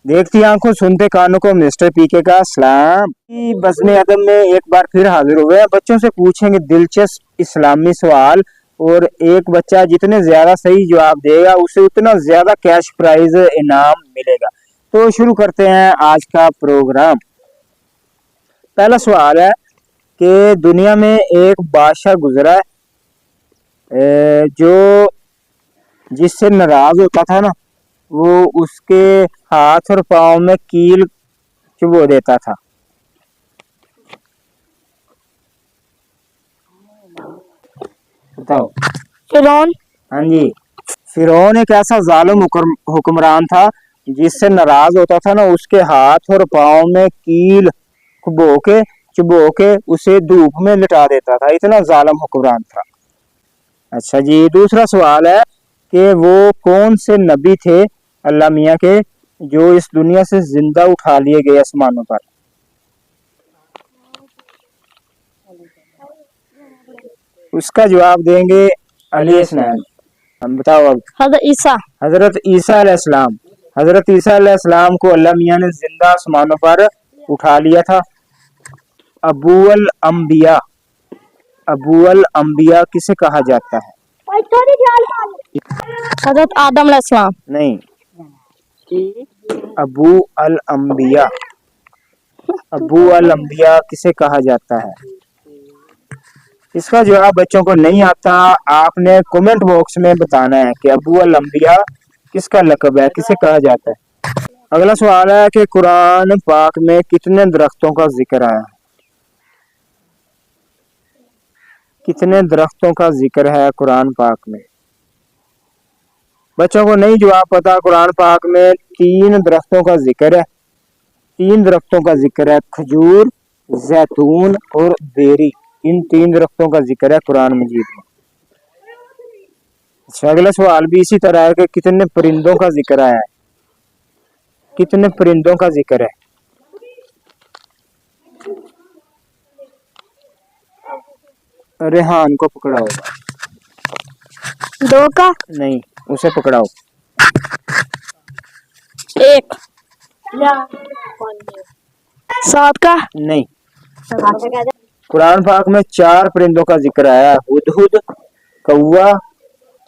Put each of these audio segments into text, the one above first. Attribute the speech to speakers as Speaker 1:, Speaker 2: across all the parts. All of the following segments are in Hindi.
Speaker 1: देखती आंखों सुनते कानों को मिस्टर पीके का सलाम। बज़्म अदब में एक बार फिर हाजिर हुए हैं। बच्चों से पूछेंगे दिलचस्प इस्लामी सवाल और एक बच्चा जितने ज्यादा सही जवाब देगा उसे उतना ज्यादा कैश प्राइज इनाम मिलेगा। तो शुरू करते हैं आज का प्रोग्राम। पहला सवाल है कि दुनिया में एक बादशाह गुजरा है जो जिससे नाराज होता था ना, वो उसके हाथ और पाँव में कील चुभो देता था। बताओ।
Speaker 2: फिरौन।
Speaker 1: हाँ जी, फिरौन एक ऐसा जालिम हुक्मरान था जिससे नाराज होता था ना, उसके हाथ और पाँव में कील चुभो के उसे धूप में लिटा देता था। इतना जालिम हुक्मरान था। अच्छा जी, दूसरा सवाल है कि वो कौन से नबी थे अल्लाह मियाँ के जो इस दुनिया से जिंदा उठा लिए गए आसमानों पर। उसका जवाब देंगे अलैहिस्सलाम। हम बताओ अब। हजरत ईसा अलैहिस्सलाम। हजरत ईसा अलैहिस्सलाम को अल्लाह मियाँ ने जिंदा आसमानों पर उठा लिया था। अबूअल अंबिया। अबूअल अंबिया किसे कहा जाता है?
Speaker 2: हजरत आदम अलैहिस्सलाम।
Speaker 1: नहीं, अबू अल अंबिया। अबू अल अंबिया किसे कहा जाता है? इसका जवाब बच्चों को नहीं आता। आपने कमेंट बॉक्स में बताना है कि अबू अल अंबिया किसका लक़ब है, किसे कहा जाता है। अगला सवाल है कि कुरान पाक में कितने दरख्तों का जिक्र आया है? कितने दरख्तों का जिक्र है कुरान पाक में? बच्चों को नहीं जवाब पता। कुरान पाक में 3 दरख्तों का जिक्र है। 3 दरख्तों का जिक्र है, खजूर, जैतून और बेरी। इन 3 दरख्तों का जिक्र है कुरान मजीद में। अच्छा, अगला सवाल भी इसी तरह है कि कितने परिंदों का जिक्र आया है? कितने परिंदों का जिक्र है? रेहान को पकड़ाओ।
Speaker 2: 2 का।
Speaker 1: नहीं, उसे पकड़ाओ।
Speaker 2: 1। 7 का।
Speaker 1: नहीं। कुरान पाक में 4 परिंदों का जिक्र आया है, हुदहुद, कौवा,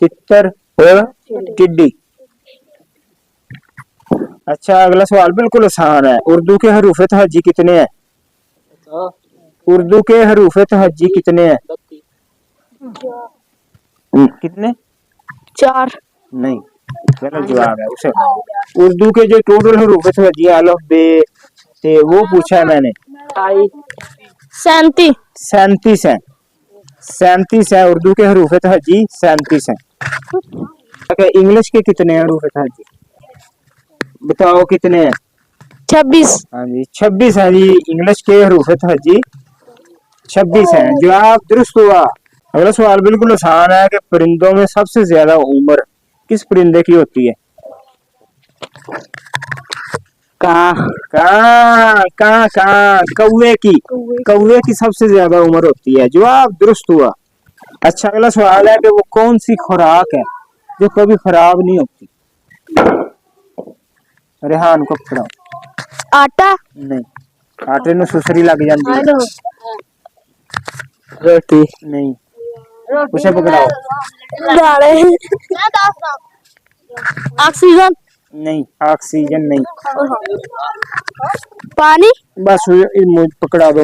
Speaker 1: तितर और टिड्डी। अच्छा, अगला सवाल बिल्कुल आसान है। उर्दू के हरूफ तहज्जी कितने हैं? उर्दू के हरूफ तहज्जी कितने हैं? कितने?
Speaker 2: 4।
Speaker 1: नहीं, गलत जवाब है। उसे उर्दू के जो टोटल हरूफ तहज्जी अलफ बे थे वो पूछा है मैंने।
Speaker 2: 37।
Speaker 1: 37 है। 37 है उर्दू के हरूफ तहज्जी, 37 है। इंग्लिश के कितने हरूफ तहज्जी बताओ कितने हैं?
Speaker 2: 26।
Speaker 1: हाँ जी, 26 है जी। इंग्लिश के हरूफ तहज्जी 26 है। जवाब दुरुस्त हुआ। अगला सवाल बिल्कुल आसान है कि परिंदों में सबसे ज्यादा उम्र किस परिंदे की होती है? कौवे की। कौवे की सबसे ज्यादा उम्र होती है। जवाब दुरुस्त हुआ। अच्छा, अगला सवाल है कि वो कौन सी खुराक है जो कभी खराब नहीं होती? रेहान को पकड़ाओ।
Speaker 2: आटा।
Speaker 1: नहीं, आटे में सुसरी लग जाती है। रोटी। नहीं, उसे पकड़ाओ।
Speaker 2: ऑक्सीजन।
Speaker 1: नहीं, ऑक्सीजन नहीं।
Speaker 2: पानी।
Speaker 1: बस पकड़ा दो।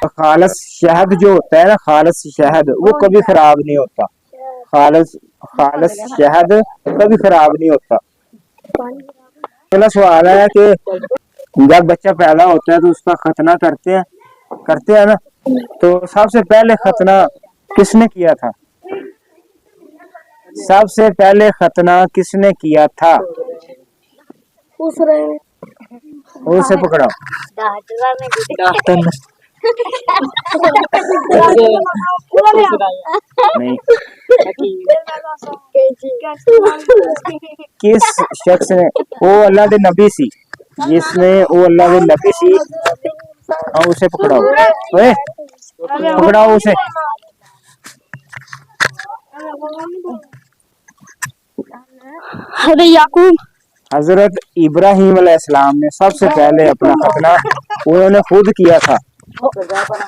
Speaker 1: खालस शहद जो होता है ना, खालस शहद वो कभी खराब नहीं होता। खालस शहद कभी खराब नहीं होता। अगला सवाल है कि जब बच्चा पैदा होता है तो उसका खतना करते हैं ना, तो सबसे पहले खतना किसने किया था? सबसे पहले खतना किसने किया था? उसे पकड़ाओ।
Speaker 2: डॉक्टर ने।
Speaker 1: नहीं। किस शख्स ने? वो अल्लाह के नबी सी, जिसने वो अल्लाह के नबी सी। हाँ, उसे पकड़ाओ। ओए, पकड़ाओ उसे।
Speaker 2: हजरत याकूब।
Speaker 1: हजरत इब्राहिम अलैहिस्सलाम ने सबसे पहले अपना खतना उन्होंने खुद किया था।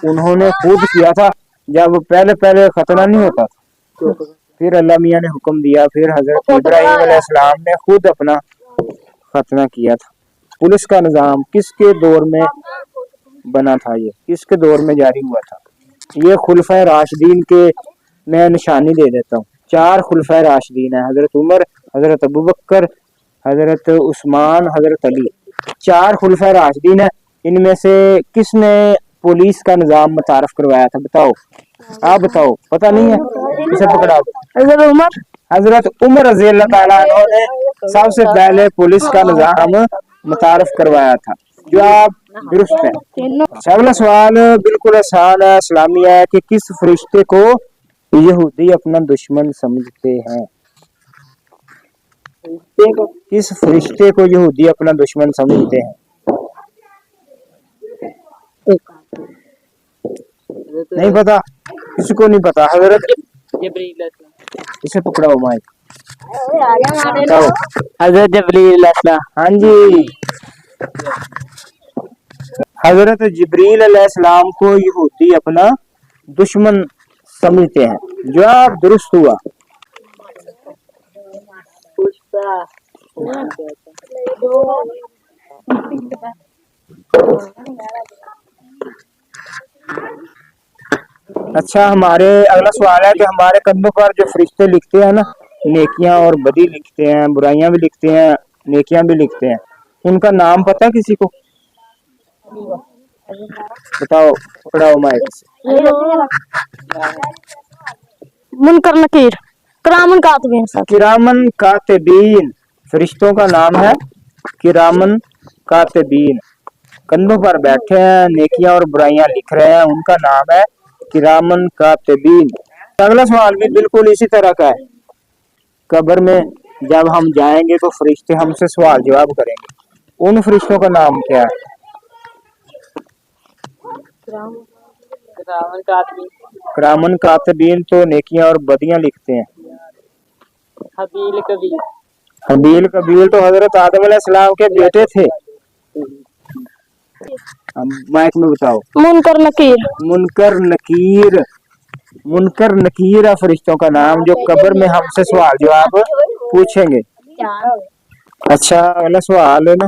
Speaker 1: उन्होंने खुद किया था जब पहले पहले खतना नहीं होता था, फिर अल्लाह मियाँ ने हुक्म दिया, फिर हजरत इब्राहिम अलैहिस्सलाम ने खुद अपना खतना किया था। पुलिस का निज़ाम किसके दौर में बना था, ये किसके दौर में जारी हुआ था? ये खुलफाए राशिदीन के मैं निशानी दे देता हूँ। 4 खुलफाए राशिदीन है, हजरत उमर, हजरत अबू बकर, हजरत उस्मान, हजरत अली। 4 खुलफाए राशिदीन है। इनमें से किसने पुलिस का निजाम मुतारफ करवाया था? बताओ, आप बताओ, पता नहीं है? इसे पकड़ा दो।
Speaker 2: हजरत उमर।
Speaker 1: हजरत उमर रज़ी अल्लाह ताला अन्हु ने सबसे पहले पुलिस का निजाम मुतारफ करवाया था। जवाब दुरुस्त है। अच्छा, अगला सवाल बिल्कुल आसान है, इस्लामिया है कि किस फरिश्ते को यहूदी अपना दुश्मन समझते हैं? किस फरिश्ते को यहूदी अपना दुश्मन समझते हैं? नहीं पता, किसी को नहीं पता। हजरत इसे पकड़ाओ माइक, बताओ।
Speaker 2: हजरत जबरील।
Speaker 1: हाँ जी, हजरत जिब्रील अलैहिस्सलाम को यहूदी अपना दुश्मन समझते हैं। जवाब दुरुस्त हुआ। अच्छा, हमारे अगला सवाल है कि हमारे कंधों पर जो फरिश्ते लिखते हैं ना, नेकियां और बदी लिखते हैं, बुराइयां भी लिखते हैं, नेकियां भी लिखते हैं, उनका नाम पता है किसी को? बताओ, पकड़ाओ माइक से।
Speaker 2: मुनकर नकीर, किरामन कातिबीन।
Speaker 1: किरामन कातिबीन फरिश्तों का नाम है, किरामन कातिबीन। कंधों पर बैठे हैं, नेकियां और बुराइयां लिख रहे हैं, उनका नाम है किरामन कातिबीन। अगला सवाल भी बिल्कुल इसी तरह का है। कब्र में जब हम जाएंगे तो फरिश्ते हमसे सवाल जवाब करेंगे, उन फरिश्तों का नाम क्या है? किरामन कातिबीन तो नेकियां और बदियां लिखते हैं।
Speaker 2: हबील कबीर।
Speaker 1: हबील कबील तो हजरत आदम अलैहिस्सलाम के बेटे थे। माइक में बताओ।
Speaker 2: मुनकर नकीर।
Speaker 1: मुनकर नकीर, मुनकर नकीर है फरिश्तों का नाम, जो कब्र में हमसे सवाल जवाब पूछेंगे। अच्छा, अगला सवाल है ना,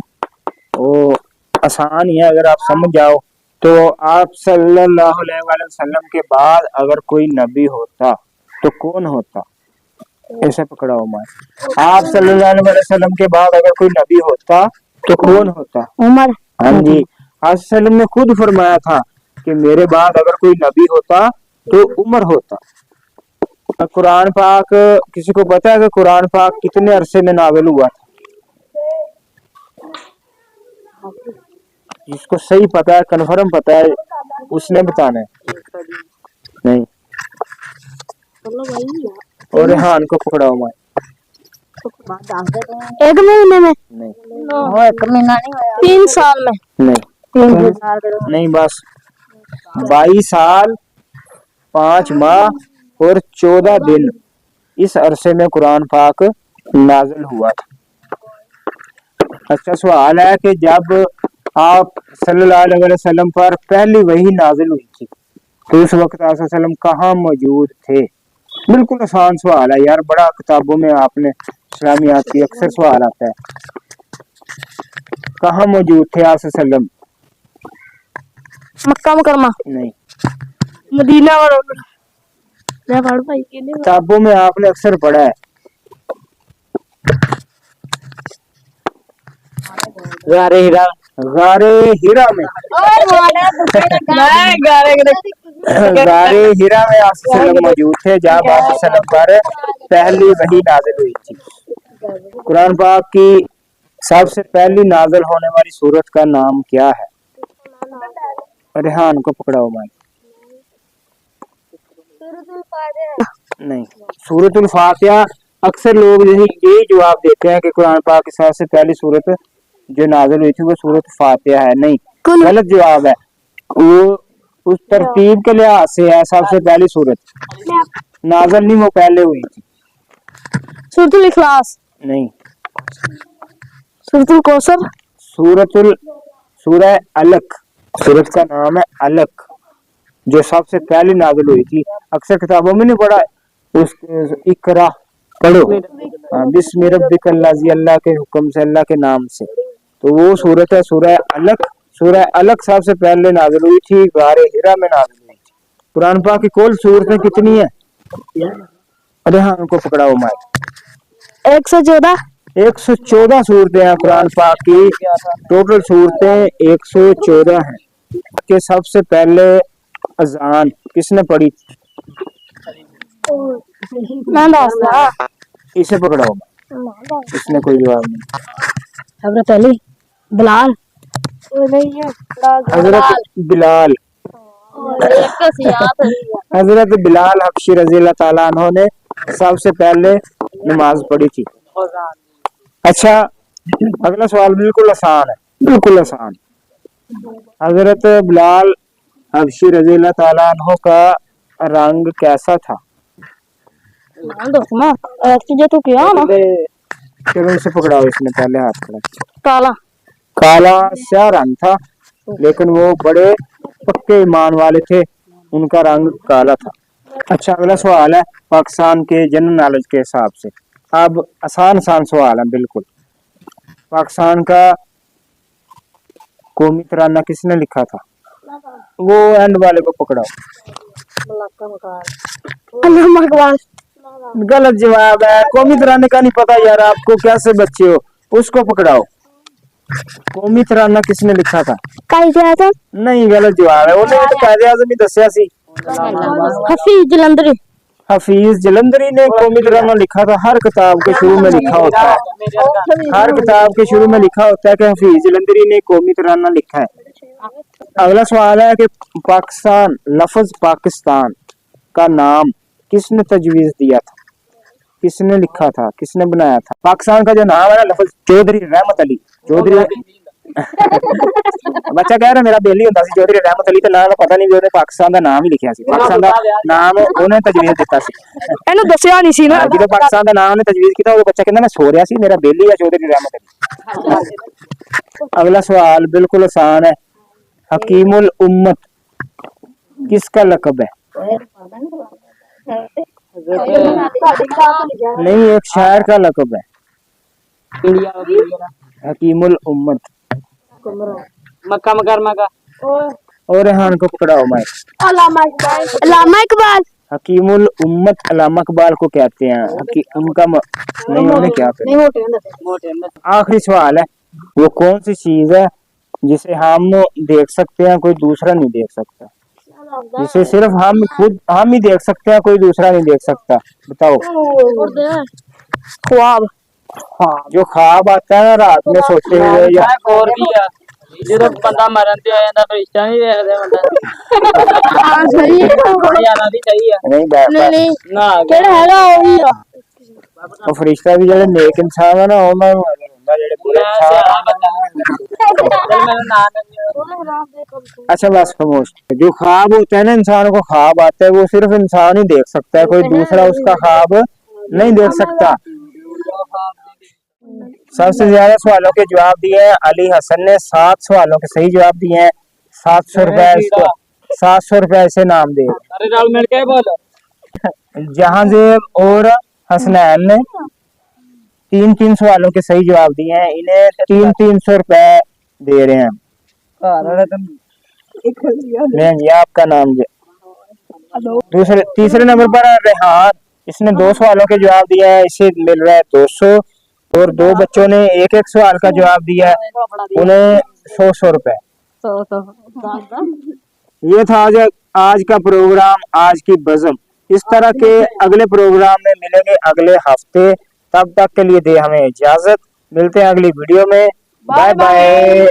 Speaker 1: वो आसान ही है, अगर आप समझ जाओ तो। आप सल्लल्लाहु अलैहि वसल्लम के बाद अगर कोई नबी होता तो कौन होता? ऐसे पकड़ाओ मार। आप सल्लल्लाहु अलैहि वसल्लम के बाद अगर कोई नबी होता तो कौन होता?
Speaker 2: उमर।
Speaker 1: हाँ जी, सल्लम ने खुद फरमाया था कि मेरे बाद अगर कोई नबी होता तो उमर होता। कुरान पाक, किसी को पता है कि कुरान पाक कितने अरसे में नाजिल हुआ था? जिसको सही पता है, कन्फर्म पता है, उसने बताना है। नहीं, और रेहान को पकड़ाओ मार।
Speaker 2: 1 महीने में?
Speaker 1: नहीं,
Speaker 2: 1 महीना नहीं, 3 साल में?
Speaker 1: नहीं, नहीं, बस 22 साल 5 माह और 14 दिन, इस अरसे में कुरान पाक नाजिल हुआ था। अच्छा, सवाल है कि जब आप सल्लल्लाहु अलैहि वसल्लम पर पहली वही नाजिल हुई थी तो उस वक्त आप वसल्लम कहाँ मौजूद थे? बिल्कुल आसान सवाल है यार, बड़ा किताबों में आपने इस्लामियात की अक्सर सवाल आता है। कहाँ मौजूद थे आप वसल्लम?
Speaker 2: मक्का मुकरमा।
Speaker 1: नहीं,
Speaker 2: मदीना भाई
Speaker 1: किताबों में आपने अक्सर पढ़ा है। गारे हीरा, गारे हीरा में, गारे हीरा में आप वसल्लम मौजूद थे जब आप वसल्लम पर पहली वही नाजिल हुई थी। कुरान पाक की सबसे पहली नाजिल होने वाली सूरत का नाम क्या है? रेहान को पकड़ाओ माइक। नहीं, सूरतुल फातिहा। अक्सर लोग यही जवाब देते हैं कि कुरान पाक की सबसे पहली सूरत जो नाजिल हुई थी वो सूरत फातिहा है। नहीं, गलत जवाब है। वो उस तरतीब के लिहाज से है सबसे पहली सूरत नाजिल नहीं, वो पहले हुई थी।
Speaker 2: सूरतुल इखलास।
Speaker 1: नहीं,
Speaker 2: सूरतुल कौसर।
Speaker 1: सूरह अलक, सूरत का नाम है अलक, जो सबसे पहले नाजिल हुई थी। अक्सर किताबों में नहीं पढ़ा उस इकरा पढ़ो, बिस्मि रब्बिकल लज़ी, अल्लाह के हुक्म से, अल्लाह के नाम से। तो वो सूरत है सूरह अलक। सूरह अलक सबसे पहले नाजिल हुई थी, गारे हिरा में नाजिल हुई थी। कुरान पाक की कुल सूरतें कितनी है? अरे हाँ, उनको पकड़ाओ माइक।
Speaker 2: 114।
Speaker 1: 114 सूरतें हैं कुरान पाक की। टोटल सूरतें 114 हैं। के सबसे पहले अजान किसने पढ़ी? इसे पकड़ाओ, इसने कोई जवाब नहीं।
Speaker 2: हजरत अली, बिलाल,
Speaker 1: हजरत बिलाल, हजरत बिलाल हबशी रजी अल्लाह ताला अन्हो ने सबसे पहले नमाज पढ़ी थी। अच्छा, अगला सवाल बिल्कुल आसान है, बिल्कुल आसान। हजरत बिलाल हबशी रजी अल्लाह ताला अन्हो का रंग कैसा था?
Speaker 2: तो किया ना।
Speaker 1: चलो इसे पकड़ाओ, इसने पहले हाथ पकड़ा।
Speaker 2: काला।
Speaker 1: काला स्या रंग था, लेकिन वो बड़े पक्के ईमान वाले थे, उनका रंग काला था। अच्छा, अगला सवाल है पाकिस्तान के जनरल नॉलेज के हिसाब से। अब आसान आसान सवाल है बिल्कुल। पाकिस्तान का कौमी तराना किसने लिखा था? वो एंड वाले को पकड़ाओ।
Speaker 2: अल्लामा इकबाल।
Speaker 1: गलत जवाब है। कौमी तराने का नहीं पता यार आपको, कैसे बच्चे हो? उसको पकड़ाओ। कौमी तराना किसने लिखा था?
Speaker 2: कायदे आज़म।
Speaker 1: नहीं, गलत जवाब है। उन्हें तो कायदे आज़म ही दसिया सी।
Speaker 2: हफीज जलंधरी।
Speaker 1: हफीज जलंधरी ने कौमी तराना लिखा था। हर किताब के शुरू में लिखा होता है, हर किताब के शुरू में लिखा होता है कि हफीज जलंधरी ने कौमी तराना लिखा है। अगला सवाल है कि पाकिस्तान, लफ्ज पाकिस्तान का नाम किसने तजवीज दिया था? किसने लिखा था, किसने बनाया था? पाकिस्तान का जो नाम है ना, लफ्ज चौधरी रहमत अली चौधरी बच्चा कह रहा मेरा बेली ਹੁੰਦਾ ਸੀ चौधरी रहमत अली ਤੇ ਨਾਮ ਪਤਾ ਨਹੀਂ ਵੀ ਉਹਨੇ ਪਾਕਿस्तान ਦਾ ਨਾਮ ਹੀ ਲਿਖਿਆ ਸੀ। ਪਾਕਿस्तान ਦਾ ਨਾਮ ਉਹਨੇ ਤਜਵੀਜ਼ ਦਿੱਤਾ ਸੀ।
Speaker 2: ਇਹਨੂੰ ਦੱਸਿਆ ਨਹੀਂ ਸੀ ਨਾ।
Speaker 1: ਜਦੋਂ ਪਾਕਿस्तान ਦਾ ਨਾਮ ਉਹਨੇ ਤਜਵੀਜ਼ ਕੀਤਾ, ਉਹ ਬੱਚਾ ਕਹਿੰਦਾ मैं सो रहा ਸੀ, मेरा बेली है चौधरी रहमत अली। अगला सवाल बिल्कुल आसान है। हकीमुल उम्मत किसका लकब है? नहीं, एक शायर का लकब है। हकीमुल उम्मत
Speaker 3: मक्का मुकरमा का।
Speaker 1: और रेहान को पकड़ाओ माइक।
Speaker 2: अल्लामा इकबाल।
Speaker 1: हकीमुल उम्मत अल्लामा इकबाल को कहते हैं। उनका नहीं, उन्हें क्या कहते? आखिरी सवाल है, वो कौन सी चीज है जिसे हम देख सकते हैं, कोई दूसरा नहीं देख सकता? जिसे सिर्फ हम ही देख सकते हैं, कोई दूसरा नहीं देख सकता। बताओ।
Speaker 2: ख्वाब।
Speaker 1: हाँ, जो ख्वाब आता है ना रात में सोते हुए, या
Speaker 3: और भी है ਜਦੋਂ ਬੰਦਾ ਮਰਨ ਤੇ ਆ ਜਾਂਦਾ ਫਰਿਸ਼ਤਾ ਨਹੀਂ ਦੇਖਦੇ ਬੰਦਾ।
Speaker 2: हाँ सही है।
Speaker 3: यार भी सही है।
Speaker 1: नहीं
Speaker 2: नहीं
Speaker 3: ना
Speaker 2: केड़ा हैगा ओ ही आ।
Speaker 1: ਉਹ ਫਰਿਸ਼ਤਾ ਵੀ ਜਿਹੜੇ ਨੇਕ ਇਨਸਾਨ ਆ ਨਾ, ਉਹਨਾਂ ਨੂੰ ਹੁੰਦਾ, ਜਿਹੜੇ ਬੁਰੇ इंसान। अच्छा बस खामोश। जो ख्वाब होता है ना, इंसान को ख्वाब आता है, वो सिर्फ इंसान ही देख सकता है, कोई दूसरा उसका ख्वाब नहीं देख सकता। सबसे ज्यादा सवालों के जवाब दिए हैं अली हसन ने। 7 सवालों के सही जवाब दिए हैं। 700 रुपए इसको, 700 रुपए इसे नाम दे।
Speaker 3: अरे राल मिल के बोलो।
Speaker 1: जहांजेब और हसनैन ने 3-3 सवालों के सही जवाब दिए हैं। इन्हें 300 रुपए दे रहे हैं। नहीं, ये आपका नाम तीसरे नंबर पर रेहान, इसने 2 सवालों के जवाब दिए हैं, इसे मिल रहा है 200। और 2 बच्चों ने एक सवाल का जवाब दिया है, उन्हें 100 रुपए। ये था आज का प्रोग्राम, आज की बज़म। इस तरह के अगले प्रोग्राम में मिलेंगे अगले हफ्ते। तब तक के लिए दे हमें इजाजत। मिलते हैं अगली वीडियो में। Bye bye.